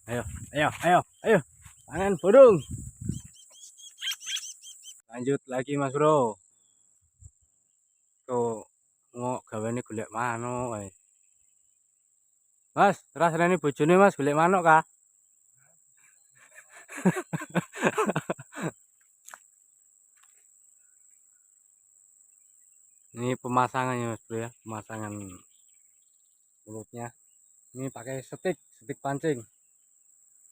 Ayo, ayo, ayo, ayo. Tangan burung. Lanjut lagi Mas Bro. Tuh, mau gawane golek manuk ae. Mas, rasane bojone Mas golek manuk kah? Ini pemasangannya Mas Bro ya, pemasangan mulutnya. Ini pakai stik pancing.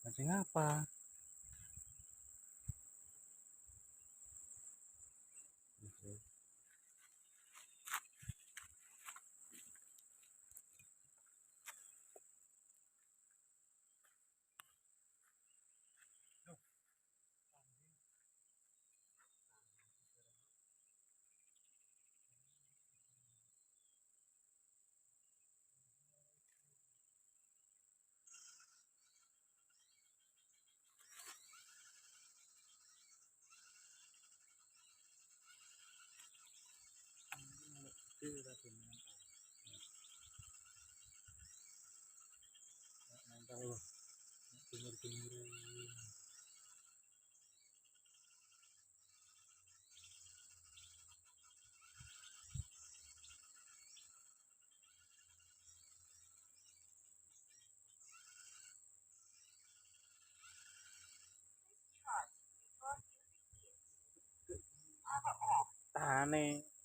Pancing apa? Tane.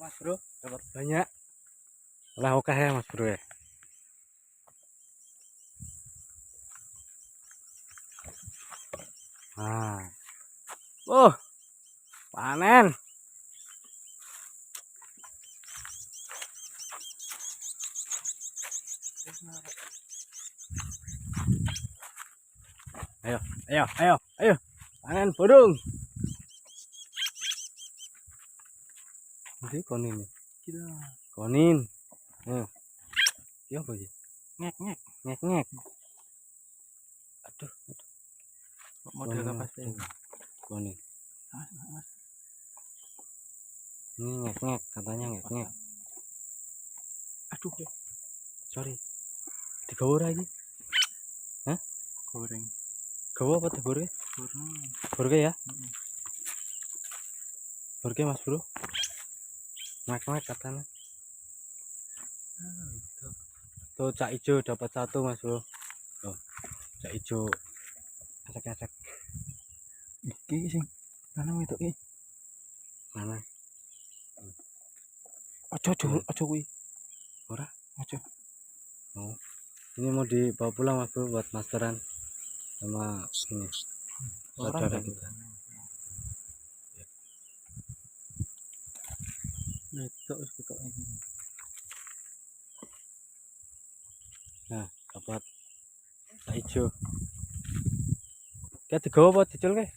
Mas bro, dapat banyak lah. Oke ya mas bro ya. Nah, panen. Ayo, ayo, ayo, ayo, panen burung. Ini konin nih. Konin. Iya apa sih? Ngek ngek. Ngek ngek. Aduh, Model apa sih? Konin. Ini ngek ngek, katanya ngek ngek. Aduh, Sorry. Digawa lagi. Hah? goreng. Gawa apa tuh burge? Goreng. Burge ya? Burge mas bro. Ngek ngek katanya. Tuh cak hijau dapat satu mas bro. Tuh cak hijau. Acak-acak. Iki sing tanam itu iki. Mana? Ojo kuwi. Ora? Ojo. Oh. Ini mau dibawa pulang mas bro buat masteran sama ini saudara kita. Itu ketok iki. Nah, dapat cak hijau. Kayak digawa apa dicul kayak?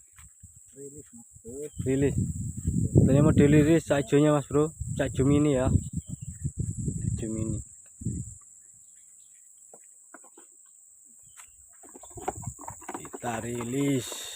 Rilis mas. Rilis. Ini mau diliris cak hijaunya mas bro. Cak hijau mini ya. Hijau mini. Kita rilis.